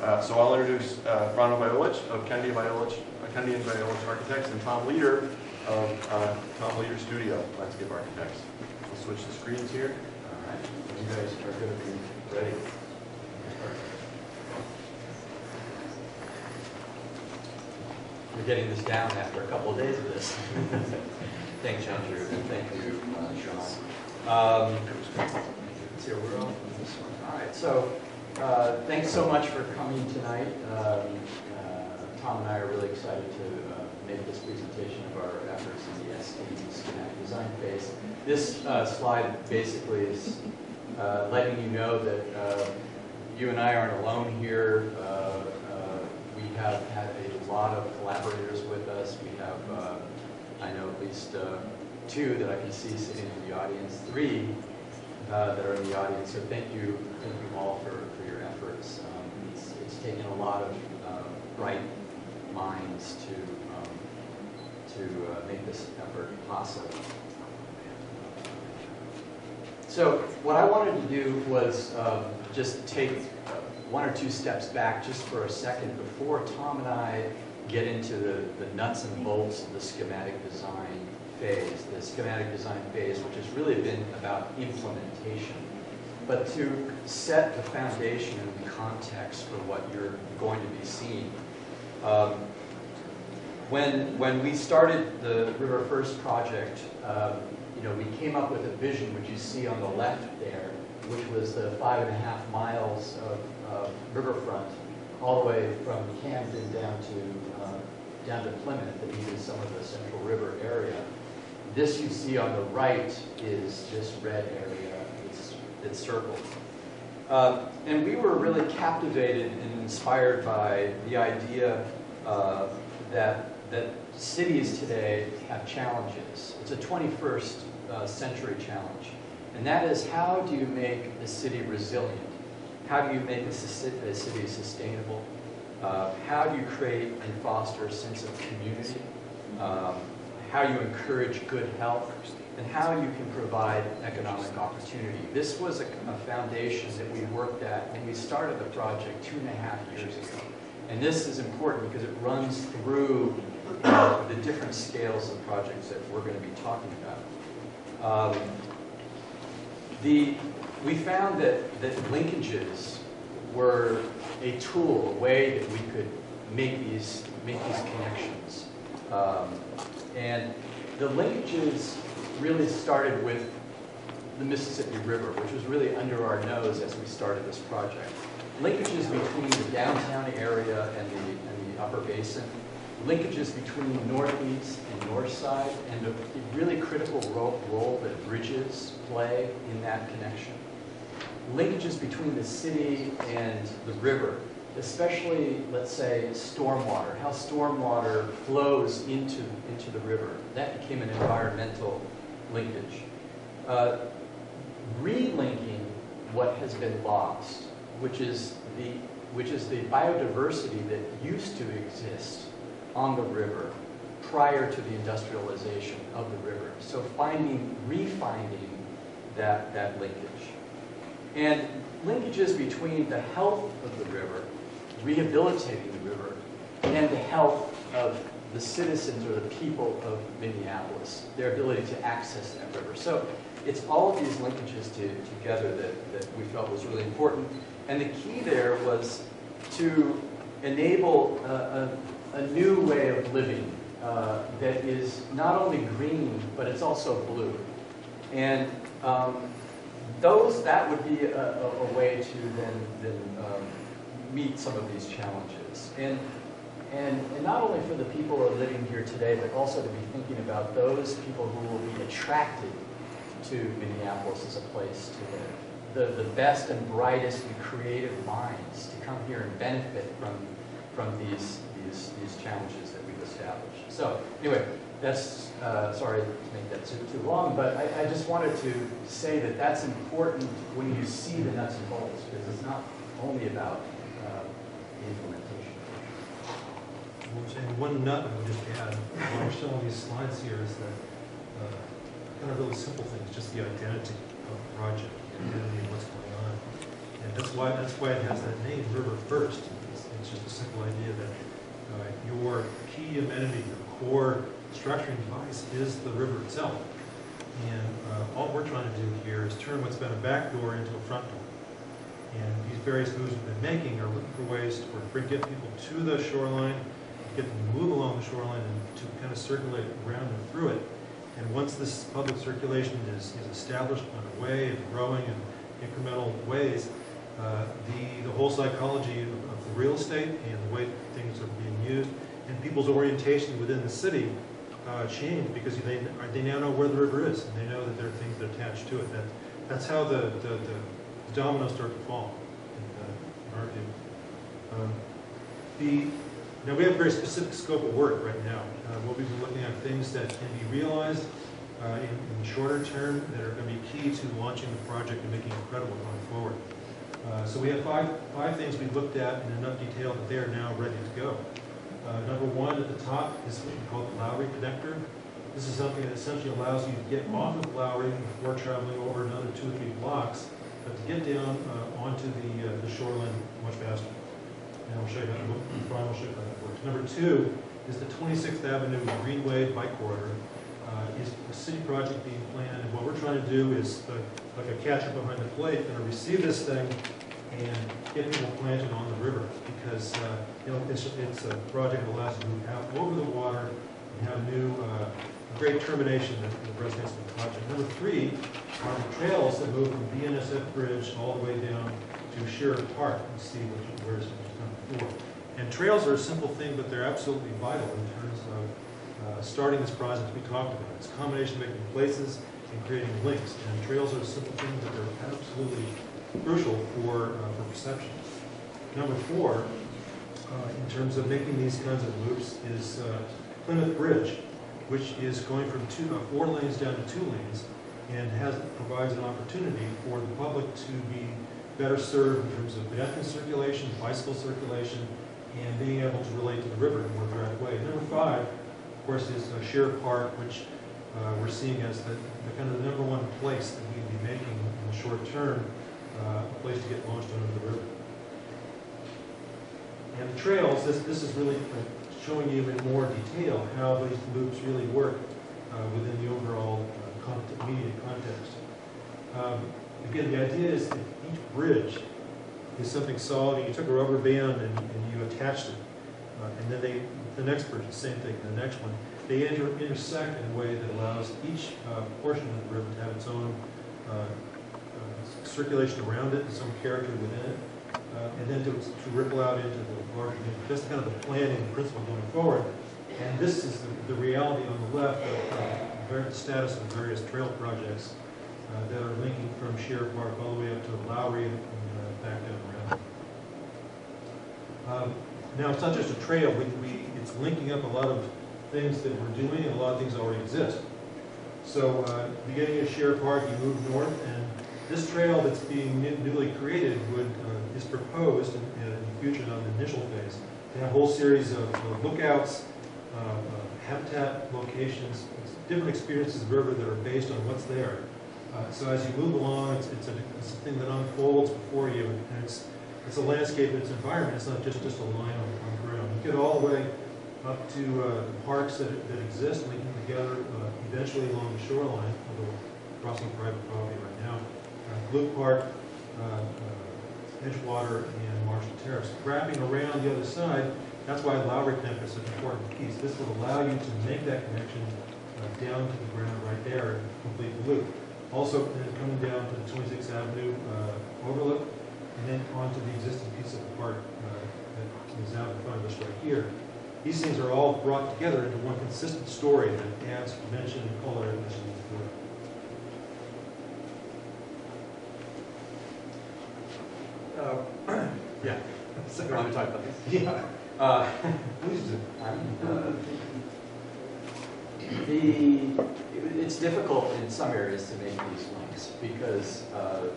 So I'll introduce Brano Violich of Kennedy and Violich Architects and Tom Leader of Tom Leader Studio, Landscape Architects. We'll switch the screens here. All right. You guys are going to be ready. We're getting this down after a couple of days of this. Thanks, Andrew. Thank you, Sean. Let's see, we're on this one. All right. So, thanks so much for coming tonight. Tom and I are really excited to make this presentation of our efforts in the SD schematic design phase. This slide basically is letting you know that you and I aren't alone here. We have had a lot of collaborators with us. We have, I know at least 2 that I can see sitting in the audience, 3 that are in the audience. So thank you all for your efforts. It's taken a lot of bright minds to make this effort possible. So what I wanted to do was just take 1 or 2 steps back just for a second before Tom and I get into the nuts and bolts of the schematic design phase. The schematic design phase, which has really been about implementation, but to set the foundation and the context for what you're going to be seeing. When we started the RiverFirst project, we came up with a vision, which you see on the left there, which was the 5.5 miles of riverfront, all the way from Camden down to Plymouth, that needed some of the Central River area. This you see on the right is this red area. It's circled. And we were really captivated and inspired by the idea that cities today have challenges. It's a 21st century challenge. And that is, how do you make a city resilient? How do you make a city sustainable? How do you create and foster a sense of community? How you encourage good health? And how you can provide economic opportunity. This was a foundation that we worked at when we started the project 2.5 years ago. And this is important because it runs through the different scales of projects that we're going to be talking about. We found that linkages were a tool, a way that we could make these connections. And the linkages really started with the Mississippi River, which was really under our nose as we started this project. Linkages between the downtown area and the upper basin, linkages between Northeast and North Side, and the really critical role that bridges play in that connection. Linkages between the city and the river, especially, let's say, stormwater, how stormwater flows into the river. That became an environmental linkage. Relinking what has been lost, which is the biodiversity that used to exist on the river prior to the industrialization of the river. So refinding that linkage. And linkages between the health of the river, rehabilitating the river, and the health of the citizens or the people of Minneapolis, their ability to access that river. So it's all of these linkages together that we felt was really important. And the key there was to enable a new way of living that is not only green, but it's also blue. And that would be a way to then meet some of these challenges. And not only for the people who are living here today, but also to be thinking about those people who will be attracted to Minneapolis as a place to live. The best and brightest and creative minds to come here and benefit from these challenges that we've established. So anyway, that's, sorry to make that too long, but I just wanted to say that that's important when you see the nuts and bolts, because it's not only about the implementation. One nut I would just add while we're showing these slides here is that kind of really simple things, just the identity of the project, the identity of what's going on. And that's why it has that name, RiverFirst. It's simple idea that your key amenity, your core structuring device is the river itself. And all we're trying to do here is turn what's been a back door into a front door. And these various moves we've been making are looking for ways to get people to the shoreline, get them to move along the shoreline, and to kind of circulate around and through it. And once this public circulation is established underway and growing in incremental ways, the whole psychology of the real estate and the way things are being used and people's orientation within the city change, because they now know where the river is, and they know that there are things that are attached to it. That's how the dominoes start to fall, in our view. Now we have a very specific scope of work right now. We'll be looking at things that can be realized in the shorter term that are going to be key to launching the project and making it credible going forward. So we have five things we've looked at in enough detail that they are now ready to go. Number one at the top is what we call the Lowry Connector. This is something that essentially allows you to get off of Lowry before traveling over another 2 or 3 blocks, but to get down onto the shoreline much faster. And I'll show you how that works. Number two is the 26th Avenue Greenway Bike Corridor. Is a city project being planned, and what we're trying to do is, like a catcher behind the plate, going to receive this thing and get people planted on the river, because it's a project that allows you to move out over the water and have a great termination of the residents of the project. Number three are the trails that move from BNSF Bridge all the way down to Sheriff Park. You see where it's done before. And trails are a simple thing, but they're absolutely vital in terms of starting this project we talked about. It's a combination of making places and creating links. And trails are a simple thing, but they're absolutely crucial for perception. Number four, in terms of making these kinds of loops, is Plymouth Bridge, which is going from 4 lanes down to 2 lanes, and provides an opportunity for the public to be better served in terms of pedestrian circulation, bicycle circulation, and being able to relate to the river in a more direct way. Number five, of course, is Sheriff Park, which we're seeing as the kind of the number one place that we'd be making in the short term, a place to get launched under the river. And the trails, this is really showing you in more detail how these loops really work within the overall media context. Again, the idea is that each bridge is something solid, and you took a rubber band and you attached it. And then the next bridge, the same thing, the next one. They intersect in a way that allows each portion of the river to have its own circulation around it, its own character within it, and then to ripple out into the larger thing. Just kind of the planning principle going forward. And this is the reality on the left of the status of various trail projects that are linking from Sheriff Park all the way up to the Lowry and back down around. Now, it's not just a trail. It's linking up a lot of things that we're doing, and a lot of things already exist. So, beginning at Sheriff Park, you move north, and this trail that's being newly created is proposed in the future, on the initial phase, to have a whole series of lookouts, habitat locations, different experiences of the river that are based on what's there. So as you move along, it's a thing that unfolds before you, and it's a landscape, it's an environment. It's not just a line on the ground. You get all the way up to the parks that exist, linking together eventually along the shoreline, although crossing private property right now. Blue Park, Edgewater, and Marshall Terrace. Wrapping around the other side, that's why Lowry Connector is an important piece. This will allow you to make that connection down to the ground right there and complete the loop. Also, coming down to the 26th Avenue overlook, and then onto the existing piece of the park that is out in front of us right here. These things are all brought together into one consistent story that adds dimension and color as you move forward. Yeah. So you want to talk about this? Yeah. Please do. It's difficult in some areas to make these links because of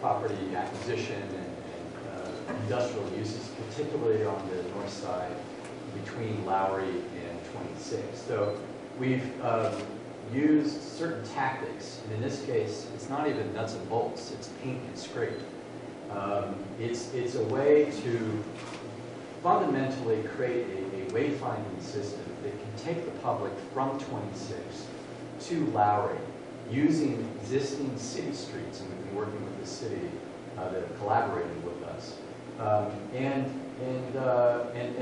property acquisition and industrial uses, particularly on the north side between Lowry and 26. So we've used certain tactics, and in this case, it's not even nuts and bolts, it's paint and scrape. It's a way to fundamentally create a wayfinding system that can take the public from 26 to Lowry using existing city streets, and we've been working with the city that have collaborated with us, and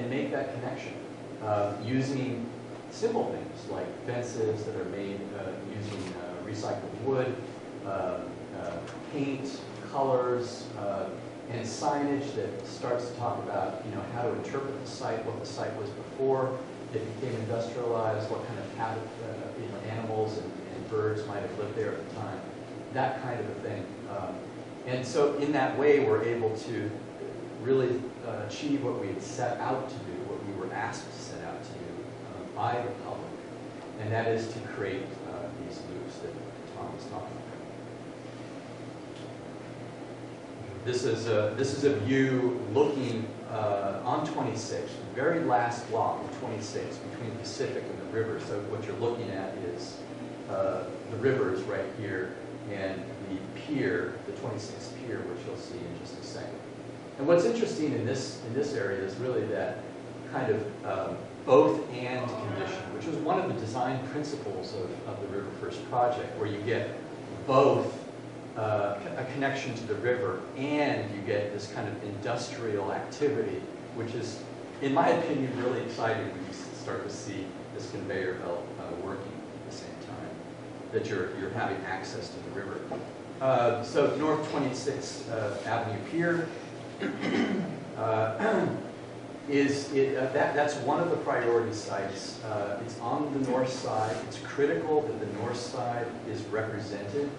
make that connection using simple things like fences that are made using recycled wood, paint, colors, and signage that starts to talk about, you know, how to interpret the site, what the site was before it became industrialized, what kind of animals and birds might have lived there at the time, that kind of a thing. And so in that way, we're able to really achieve what we had set out to do, what we were asked to set out to do by the public, and that is to create these loops that Tom was talking about. This is a view looking on 26, the very last block of 26 between the Pacific and the river. So what you're looking at is the river is right here, and the pier, the 26th pier, which you'll see in just a second. And what's interesting in this area is really that kind of both and condition, which was one of the design principles of the RiverFirst project, where you get both a connection to the river and you get this kind of industrial activity, which is, in my opinion, really exciting when you start to see this conveyor belt working at the same time, that you're having access to the river. So North 26th Avenue Pier that's one of the priority sites. It's on the north side. It's critical that the north side is represented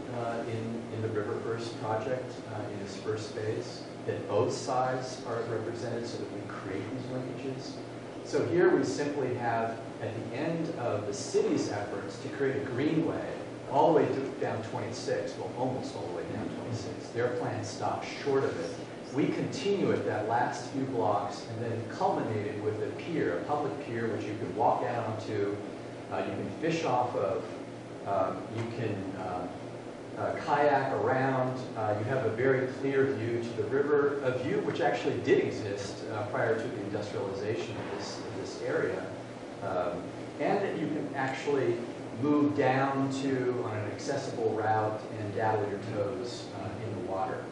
in the RiverFirst project in its first phase, that both sides are represented so that we create these linkages. So here we simply have, at the end of the city's efforts to create a greenway, all the way down 26, well, almost all the way down 26. Their plan stops short of it. We continue at that last few blocks and then culminated with a pier, a public pier, which you can walk out onto, you can fish off of, you can kayak around. You have a very clear view to the river, a view which actually did exist prior to the industrialization of this area, and that you can actually move down to on an accessible route and daddle your toes in the water.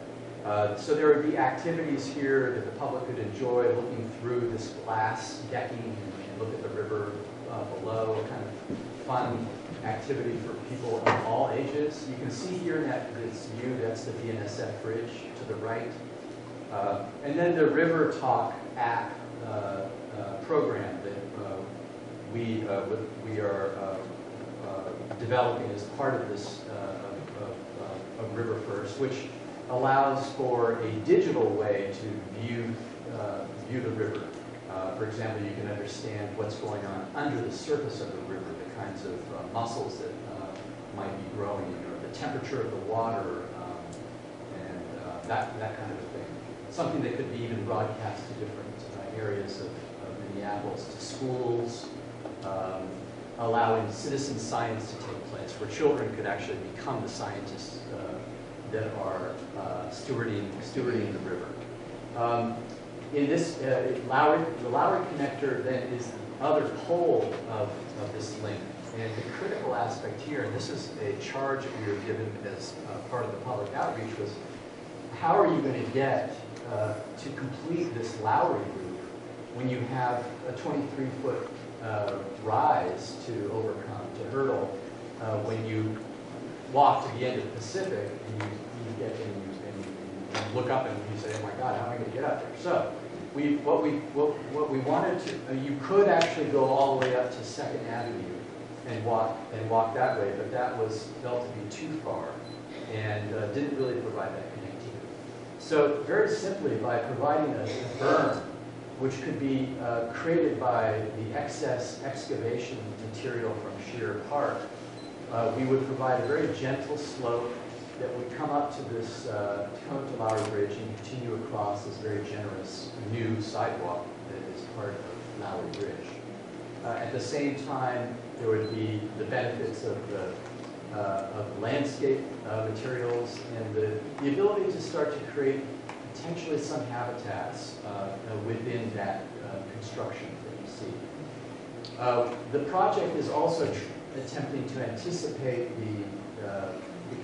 So there would be activities here that the public could enjoy, looking through this glass decking and look at the river below, kind of fun activity for people of all ages. You can see here in this view, that's the BNSF bridge to the right. And then the River Talk app program that we are developing as part of this of RiverFirst, which allows for a digital way to view the river. For example, you can understand what's going on under the surface of the river, the kinds of mussels that might be growing, or the temperature of the water, and that kind of a thing. Something that could be even broadcast to different areas of Minneapolis, to schools, allowing citizen science to take place, where children could actually become the scientists that are stewarding the river. In this, the Lowry connector then is the other pole of this link. And the critical aspect here, and this is a charge that we were given as part of the public outreach, was how are you going to get to complete this Lowry loop when you have a 23-foot rise to overcome, to hurdle, when you walk to the end of the Pacific and you get in and you look up and you say, oh my God, how am I going to get up there? So what we wanted to, you could actually go all the way up to 2nd Avenue and walk that way, but that was felt to be too far and didn't really provide that connectivity. So very simply, by providing a berm, which could be created by the excess excavation material from Shearer Park, we would provide a very gentle slope that would come up to this, come up to Lowry Bridge and continue across this very generous new sidewalk that is part of Lowry Bridge. At the same time, there would be the benefits of landscape materials and the ability to start to create potentially some habitats within that construction that you see. The project is also attempting to anticipate the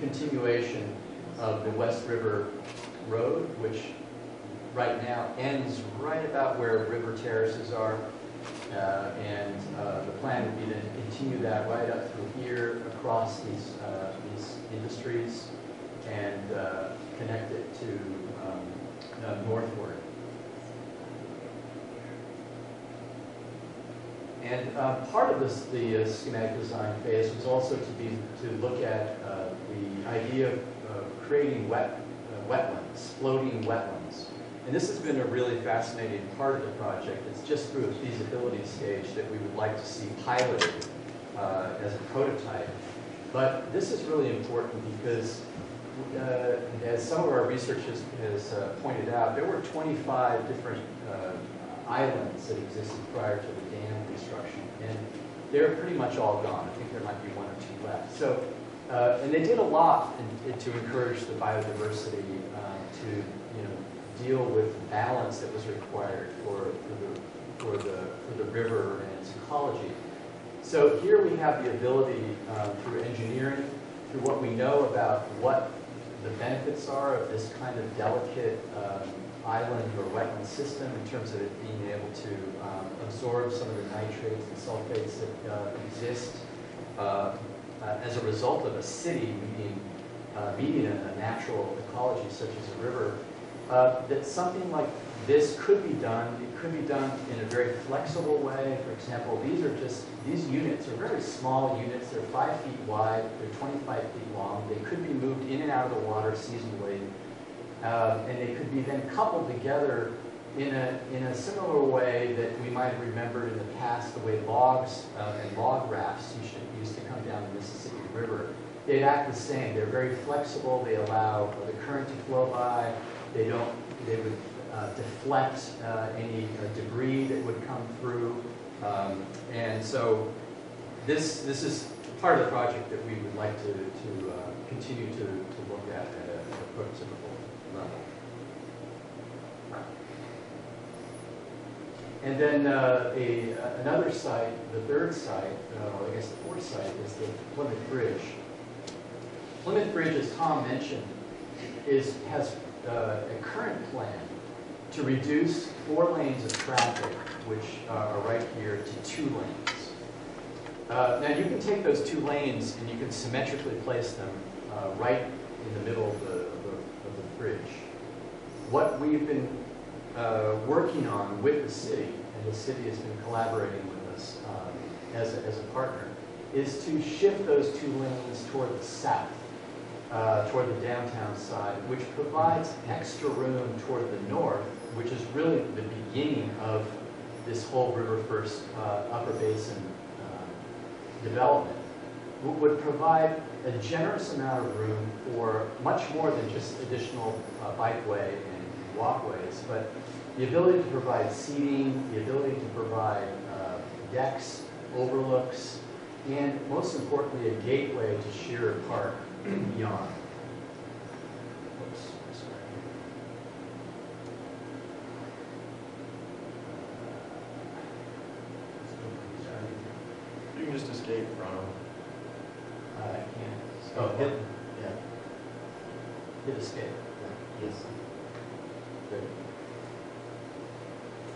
continuation of the West River Road, which right now ends right about where River Terraces are. And the plan would be to continue that right up through here, across these industries, and connect it to northward. And part of this, the schematic design phase was also to look at the idea of creating wetlands, floating wetlands. And this has been a really fascinating part of the project. It's just through a feasibility stage that we would like to see piloted as a prototype. But this is really important because, as some of our research has pointed out, there were 25 different islands that existed prior to the dam construction, and they're pretty much all gone. I think there might be one or two left. So, and they did a lot to encourage the biodiversity to deal with the balance that was required for the river and its ecology. So here we have the ability through engineering, through what we know about what the benefits are of this kind of delicate island or wetland system in terms of it being able to absorb some of the nitrates and sulfates that exist as a result of a city meeting a natural ecology such as a river. That something like this could be done. It could be done in a very flexible way. For example, these units are very small units. They're 5 feet wide. They're 25 feet long. They could be moved in and out of the water seasonally. And they could be then coupled together in a similar way that we might have remembered in the past, the way logs and log rafts used to come down the Mississippi River. They'd act the same. They're very flexible. They allow the current to flow by. They would deflect any debris that would come through. And so this is part of the project that we would like to continue to look at a prototypical level. And then another site, the third site, or I guess the fourth site, is the Plymouth Bridge. Plymouth Bridge, as Tom mentioned, has a current plan to reduce 4 lanes of traffic, which are right here, to 2 lanes. Now you can take those 2 lanes and you can symmetrically place them right in the middle of the bridge. What we've been working on with the city, and the city has been collaborating with us as a partner, is to shift those 2 lanes toward the south. Toward the downtown side, which provides extra room toward the north, which is really the beginning of this whole RiverFirst Upper Basin development, would provide a generous amount of room for much more than just additional bikeway and walkways, but the ability to provide seating, the ability to provide decks, overlooks, and most importantly, a gateway to Shearer Park beyond. Oops, sorry. You can just escape, Ronald. I can't. Oh, hit. Yeah. Hit escape. Yeah. Yes. Good.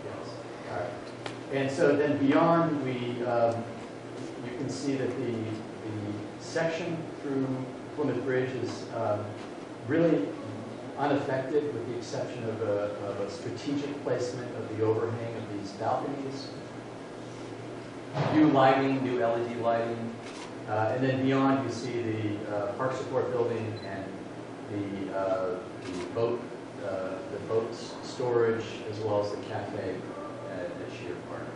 Yes. All right. And so then beyond, you can see that the section through Plymouth Bridge is really unaffected, with the exception of a strategic placement of the overhang of these balconies. New lighting, new LED lighting, and then beyond you see the park support building and the boat storage, as well as the cafe at Shearer Park.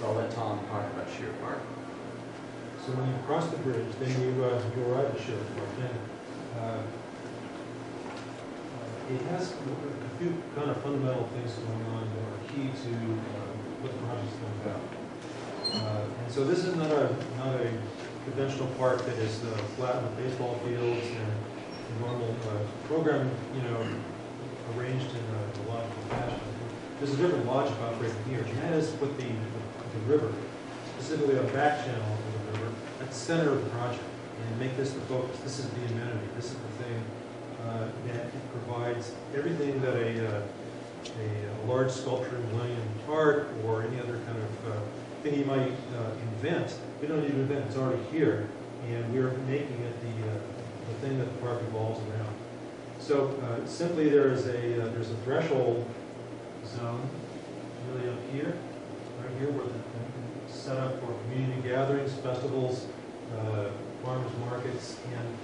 So I'll let Tom talk about Shearer Park. So when you cross the bridge, then you arrive at Shearer Park. And it has a few kind of fundamental things going on that are key to what the project is going about. And so this is not a conventional park that is flat with baseball fields and normal program, arranged in a logical fashion. There's a different logic operating here, and that is put the river, specifically a back channel of the river, at the center of the project, and make this the focus. This is the amenity. This is the thing that it provides everything that a large sculpture in Millennium Park or any other kind of thing you might invent. We don't need to invent, it's already here, and we're making it the thing that the park revolves around. So simply there's a threshold zone really up here, right here, where it's set up for community gatherings, festivals, farmers markets, and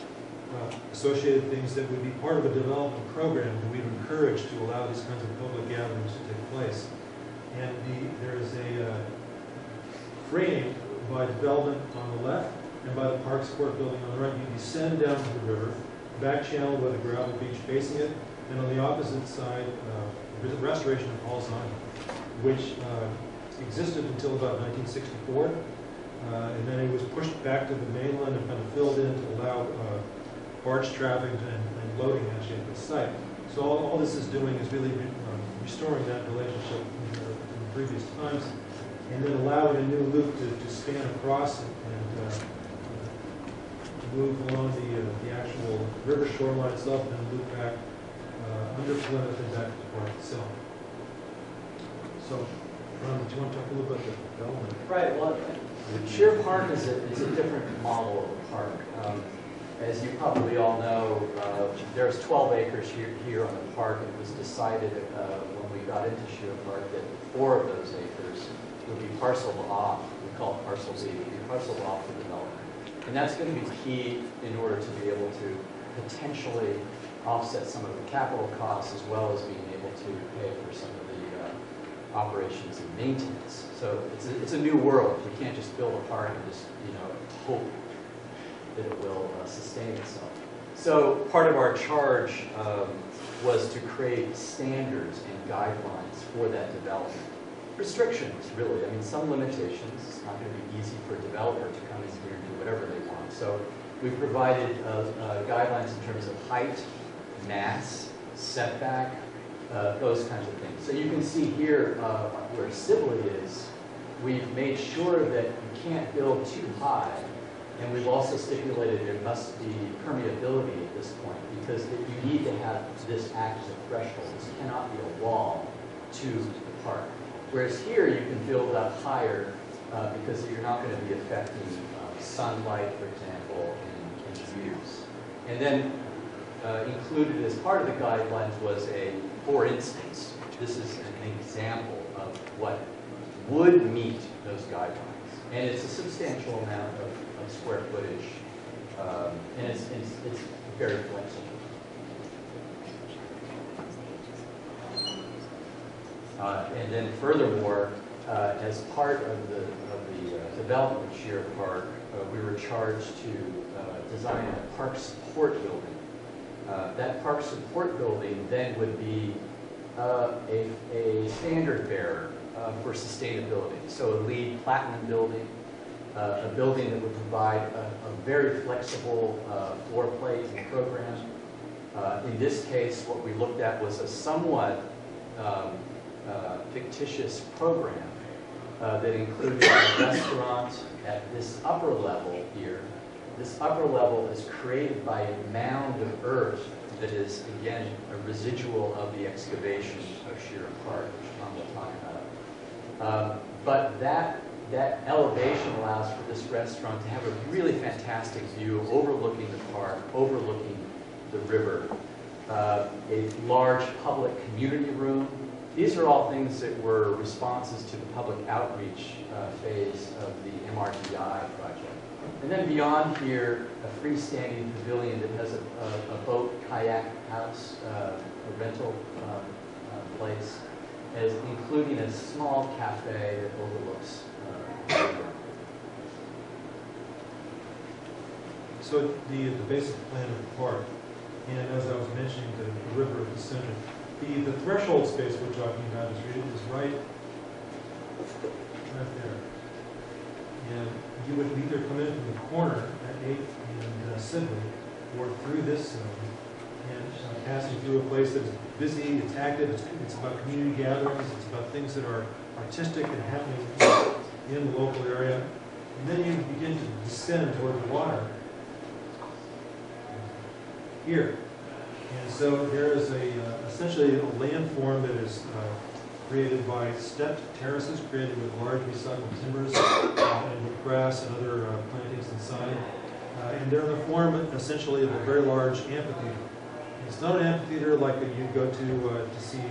associated things that would be part of a development program that we've encouraged to allow these kinds of public gatherings to take place. And there is a frame by development on the left and by the Park Support Building on the right. You descend down to the river, back channel with a gravel beach facing it, and on the opposite side, there's a restoration of Paul's Island, which existed until about 1964, and then it was pushed back to the mainland and kind of filled in to allow barge traffic and loading actually at the site. So all this is doing is really restoring that relationship from previous times, and then allowing a new loop to span across and move along the actual river shoreline itself and then loop back under Plymouth and back to the park itself. So, do you want to talk a little about the development? Right. Well, Sheer Park is a different model of a park. As you probably all know, there's 12 acres here on the park. It was decided when we got into Sheer Park that 4 of those acres would be parceled off. We call it parcel B, would be parceled off for development. And that's going to be key in order to be able to potentially offset some of the capital costs as well as being able to pay for some of the operations and maintenance. So it's a new world. You can't just build a park and just hope that it will sustain itself. So part of our charge was to create standards and guidelines for that development. Restrictions, really. I mean, some limitations. It's not going to be easy for a developer to come in here and do whatever they want. So we provided guidelines in terms of height, mass, setback, those kinds of things. So you can see here where Sibley is, we've made sure that you can't build too high. And we've also stipulated there must be permeability at this point because you need to have this act as a threshold. This cannot be a wall to the park. Whereas here you can build up higher because you're not going to be affecting sunlight, for example, and views. And then included as part of the guidelines was for instance, this is an example of what would meet those guidelines. And it's a substantial amount of square footage, and it's very flexible. And then furthermore, as part of the development of Sheer Park, we were charged to design a park support building. That park support building then would be a standard bearer for sustainability. So a LEED Platinum building, a building that would provide a very flexible floor plate and program. In this case, what we looked at was a somewhat fictitious program that included a restaurant at this upper level here. This upper level is created by a mound of earth that is, again, a residual of the excavation of Sheer Park, which Tom will talk about. But that elevation allows for this restaurant to have a really fantastic view overlooking the park, overlooking the river, a large public community room. These are all things that were responses to the public outreach phase of the MRDI project. And then beyond here, a freestanding pavilion that has a boat kayak house, a rental place, as including a small cafe that overlooks So the basic plan of the park, and as I was mentioning, the river at the center, the threshold space we're talking about is right there. And you would either come in from the corner at 8th and Sibley, or through this zone, and passing through a place that's busy, it's active, it's about community gatherings, it's about things that are artistic and happening in the local area. And then you begin to descend toward the water here. And so there is essentially a landform that is created by stepped terraces created with large recycled timbers and with grass and other plantings inside. And they're in the form essentially of a very large amphitheater. It's not an amphitheater like you go to see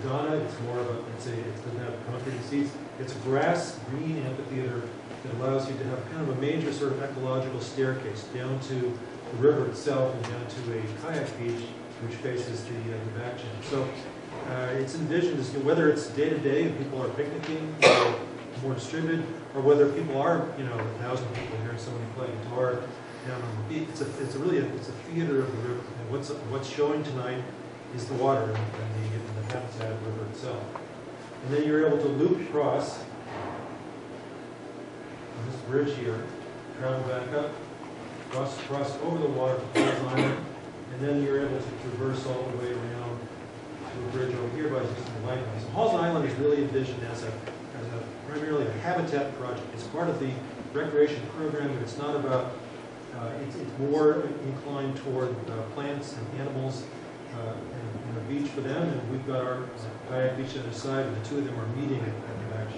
Donna. It's more of it doesn't have concrete seats. It's a grass green amphitheater that allows you to have kind of a major sort of ecological staircase down to the river itself and down to a kayak beach which faces the back channel. So it's envisioned as whether it's day to day and people are picnicking or more distributed, or whether people are 1,000 people hearing somebody play guitar down on the beach. It's a theater of the river. And what's showing tonight is the water and the habitat of the river itself. And then you're able to loop across on this bridge here, travel back up, cross over the water to Halls Island, and then you're able to traverse all the way around to a bridge over here by using the lighthouse. So Halls Island is really envisioned as primarily a habitat project. It's part of the recreation program, but it's not about, it's more inclined toward plants and animals and a beach for them. And we've got our kayak beach on the side, and the two of them are meeting at the back.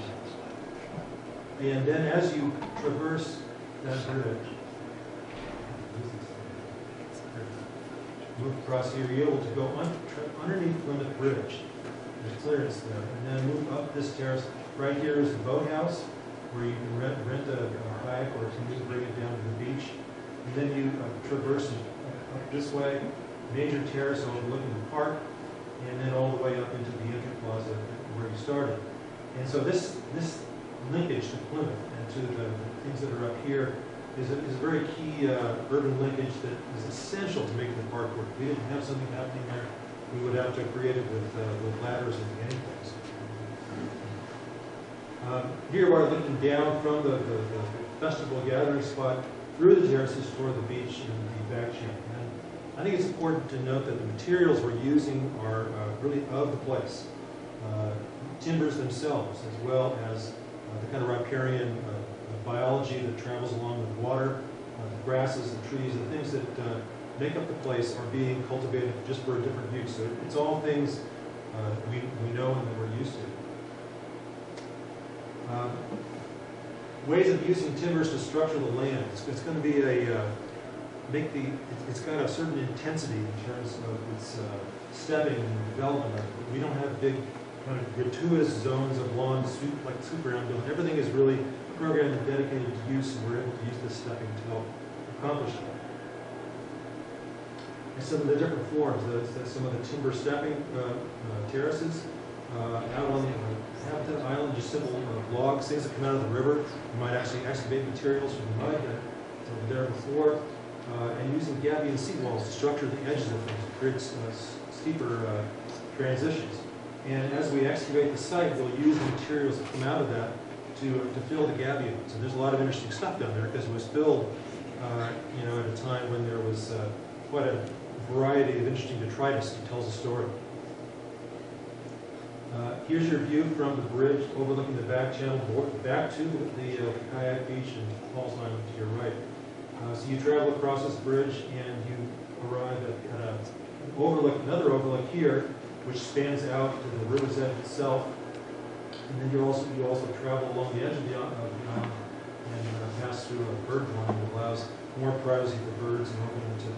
And then as you traverse that bridge, move across here, you're able to go underneath Plymouth Bridge. There's clearance there. And then move up this terrace. Right here is the boathouse, where you can rent a kayak or a canoe, bring it down to the beach. And then you traverse up this way, major terrace overlooking the park, and then all the way up into the entry plaza where you started. And so this linkage to Plymouth and to the things that are up here is a very key urban linkage that is essential to making the park work. If we didn't have something happening there, we would have to create it with ladders and beginning points. Here we are looking down from the festival gathering spot through the terraces toward the beach and the back channel. And I think it's important to note that the materials we're using are really of the place. Timbers themselves, as well as the kind of riparian biology that travels along with water, the grasses, the trees, the things that make up the place are being cultivated just for a different use. So it's all things we know and that we're used to. Ways of using timbers to structure the land. It's going to be it's got a certain intensity in terms of its stepping and development. We don't have big kind of gratuitous zones of lawn like super around building. Everything is really programmed and dedicated to use, and we're able to use this stepping to help accomplish that. And some of the different forms, some of the timber stepping terraces out on the habitat island, just simple logs, things that come out of the river. You might actually excavate materials from the mud that were there before, and using gabion and seat walls to structure the edges of things, to create steeper transitions. And as we excavate the site, we'll use the materials that come out of that to fill the gabions. And there's a lot of interesting stuff down there because it was filled, at a time when there was quite a variety of interesting detritus that tells a story. Here's your view from the bridge overlooking the back channel, back to the kayak beach and Halls Island to your right. So you travel across this bridge and you arrive at another overlook here, which spans out to the river's edge itself. And then you also travel along the edge of the island and pass through a bird line that allows more privacy for birds and opening to the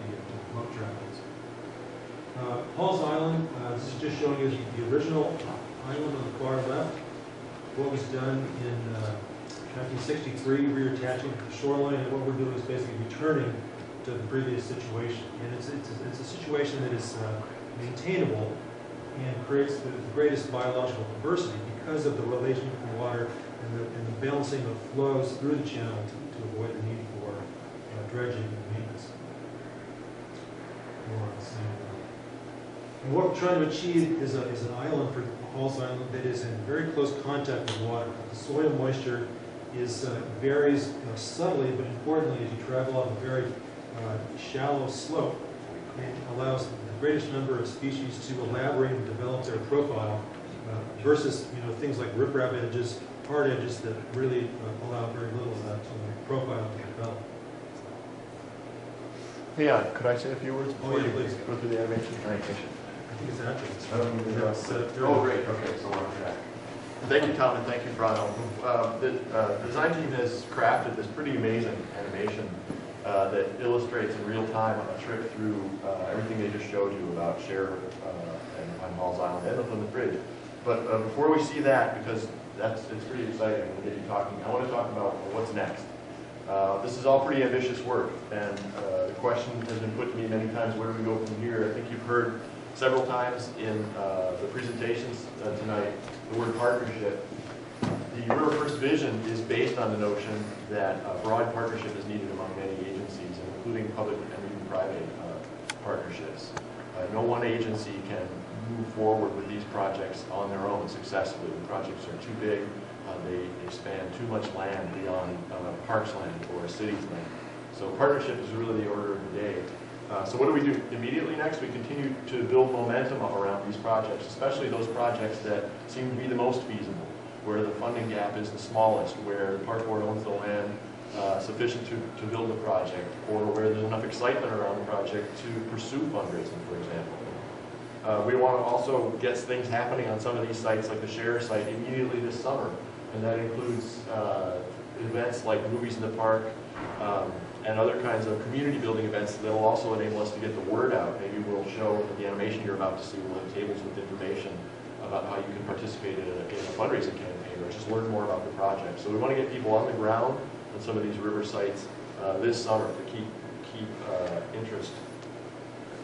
boat traffic. Halls Island, this is just showing you the original island on the far left. What was done in 1963, reattaching to the shoreline, and what we're doing is basically returning to the previous situation. And it's a situation that is maintainable and creates the greatest biological diversity because of the relation to the water and the balancing of flows through the channel to avoid the need for dredging and maintenance. And what we're trying to achieve is an island for Halls Island that is in very close contact with water. The soil moisture varies subtly, but importantly, as you travel on the very shallow slope and allows the greatest number of species to elaborate and develop their profile versus things like riprap edges, hard edges that really allow very little of that profile to develop. Hey, could I say a few words before yeah, you please. go through the animation? I think it's after this. Oh, great. Okay, so we're on track. Thank you, Tom, and thank you, Brano. The design team has crafted this pretty amazing animation that illustrates in real time a trip through everything they just showed you about Sheriff and Pine Falls Island and the Plymouth Bridge. But before we see that, because it's pretty exciting to get you talking, I want to talk about what's next. This is all pretty ambitious work, and the question has been put to me many times, where do we go from here? I think you've heard several times in the presentations tonight the word partnership. The RiverFirst vision is based on the notion that a broad partnership is needed among many agencies, including public and even private partnerships. No one agency can move forward with these projects on their own successfully. The projects are too big. They span too much land beyond parks land or cities land. So partnership is really the order of the day. So what do we do immediately next? We continue to build momentum around these projects, especially those projects that seem to be the most feasible, where the funding gap is the smallest, where the park board owns the land sufficient to build the project, or where there's enough excitement around the project to pursue fundraising, for example. We want to also get things happening on some of these sites, like the Sheriff site, immediately this summer. And that includes events like Movies in the Park and other kinds of community building events that will also enable us to get the word out. Maybe we'll show the animation you're about to see, we'll have tables with information about how you can participate in a fundraising campaign or just learn more about the project. So we want to get people on the ground on some of these river sites this summer to keep interest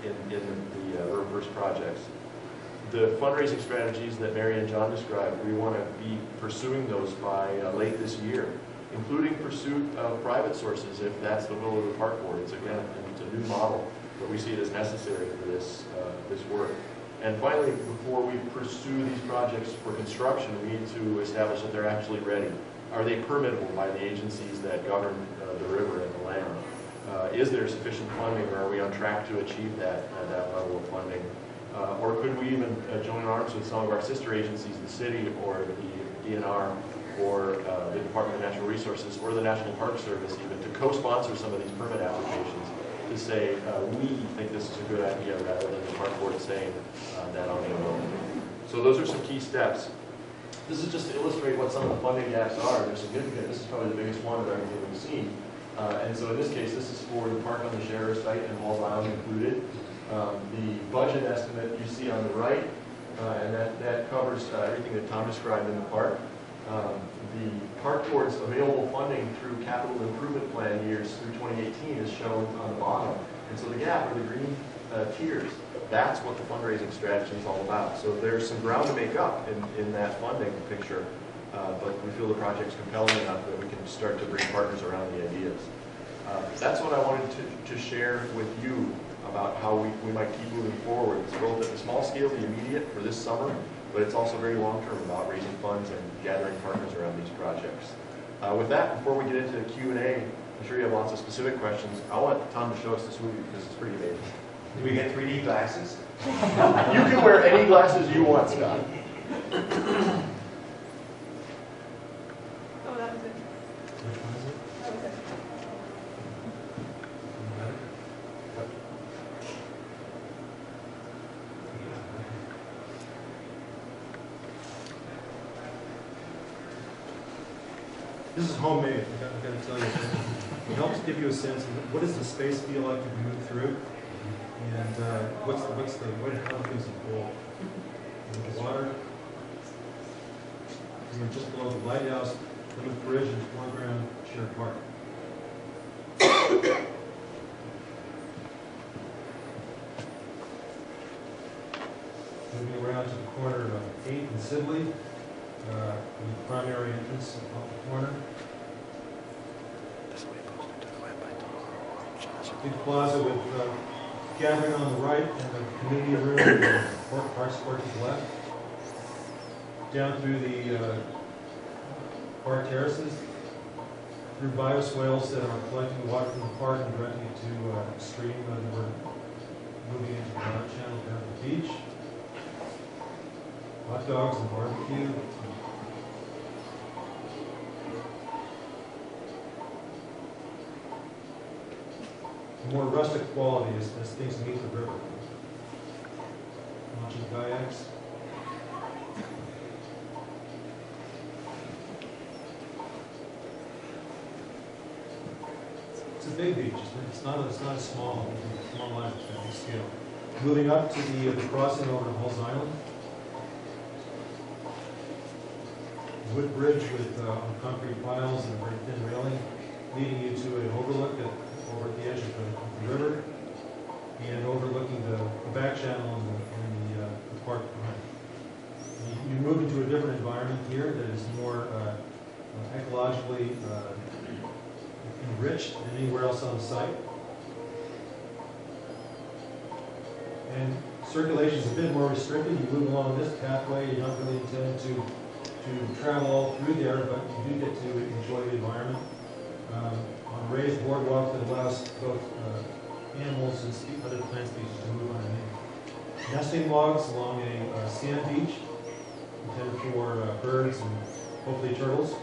in the RiverFirst projects. The fundraising strategies that Mary and John described, we want to be pursuing those by late this year, including pursuit of private sources if that's the will of the park board. It's again, it's a new model, but we see it as necessary for this work. And finally, before we pursue these projects for construction, we need to establish that they're actually ready. Are they permittable by the agencies that govern the river and the land? Is there sufficient funding, or are we on track to achieve that level of funding? Or could we even join arms with some of our sister agencies, the city or the DNR or the Department of Natural Resources or the National Park Service even to co-sponsor some of these permit applications to say we think this is a good idea rather than the park board saying that on their own. So those are some key steps. This is just to illustrate what some of the funding gaps are. They're significant. This is probably the biggest one of everything we've seen. And so in this case, this is for the park on the Sheriff site and Halls Island included. The budget estimate you see on the right, and that covers everything that Tom described in the park. The park board's available funding through capital improvement plan years through 2018 is shown on the bottom. And so the gap, or the green tiers, that's what the fundraising strategy is all about. So there's some ground to make up in that funding picture, but we feel the project's compelling enough that we can start to bring partners around the ideas. That's what I wanted to share with you about how we might keep moving forward. It's both at the small scale, the immediate for this summer, but it's also very long-term about raising funds and gathering partners around these projects. With that, before we get into the Q&A, I'm sure you have lots of specific questions. I want Tom to show us this movie because it's pretty amazing. Do we get 3D glasses? You can wear any glasses you want, Scott. Oh, that was it. Which one is it? That was it. This is homemade, I've got to tell you. It helps give you a sense of what does the space feel like to move through, and what how things unfold. And the water, we're just below the lighthouse, Plymouth Bridge, and foreground, Sheriff Park. Moving around to the corner of 8th and Sibley, the primary entrance off the corner. Big plaza with gathering on the right and the community room and the park sports to the left. Down through the park terraces. through bioswales that are collecting the water from the park and directing it to a stream that we're moving into the water channel down to the beach. Hot dogs and barbecue. More rustic quality as things meet the river. Launching kayaks. It's a big beach. It's not a small island, it's a big scale. Moving up to the crossing over to Hulls Island. Wood bridge with concrete piles and a very thin railing, leading you to an overlook over at the edge of the river, and overlooking the back channel and the park behind. You move into a different environment here that is more ecologically enriched than anywhere else on the site. And circulation is a bit more restricted. You move along this pathway, you're not really intended to travel all through there, but you do get to enjoy the environment. On a raised boardwalk that allows both animals and other plant species to move underneath. Nesting logs along a sand beach, intended for birds and hopefully turtles.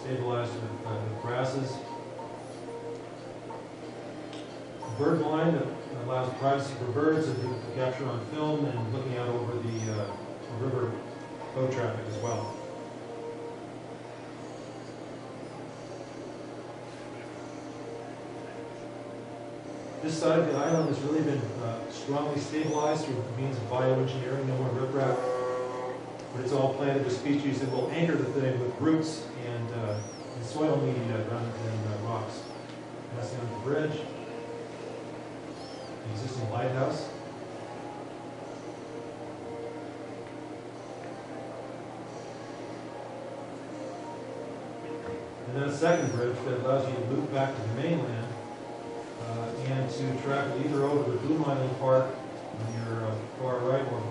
Stabilized with grasses. A bird blind that allows privacy for birds and to capture on film, and looking out over the river boat traffic as well. This side of the island has really been strongly stabilized through means of bioengineering, no more riprap, but it's all planted with species that will anchor the thing with roots and soil media rather than rocks. Passing on the bridge, the existing lighthouse. And then a second bridge that allows you to loop back to the mainland and to travel either over the Bloom Island Park on your far right or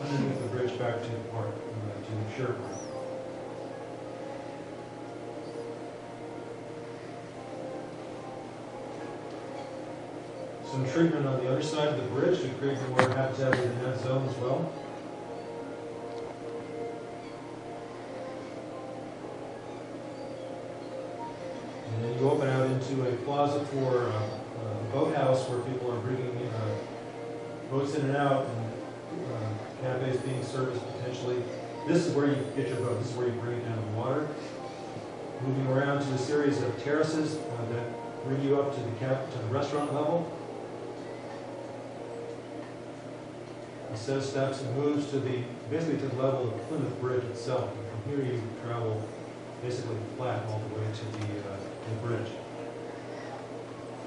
underneath the bridge back to the park, to Sherwood. Some treatment on the other side of the bridge to create more habitat within that zone as well. And then you open out into a plaza for a boathouse where people are bringing boats in and out, and cafes being serviced potentially. This is where you get your boat. This is where you bring it down to the water. Moving around to a series of terraces that bring you up to the restaurant level. A set of steps and moves to basically to the level of the Plymouth Bridge itself. And from here you travel basically flat all the way to the bridge.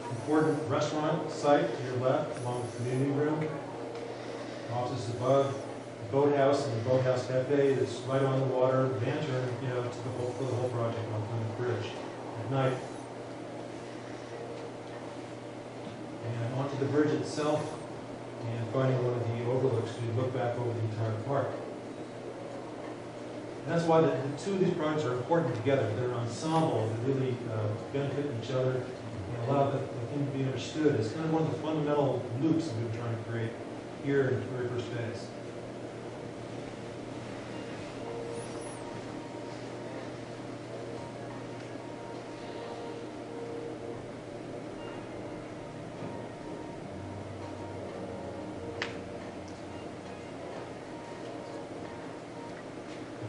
Important restaurant site to your left, along with the community room. Offices above, the boathouse and the boathouse cafe is right on the water. Lantern, for the whole project on Plymouth Bridge at night. And onto the bridge itself, and finding one of the overlooks to look back over the entire park. And that's why the two of these projects are important together. They're an ensemble that really benefit each other and allow the thing to be understood. It's kind of one of the fundamental loops that we've been trying to create here in RiverFirst Phase.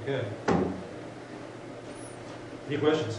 Okay. Any questions?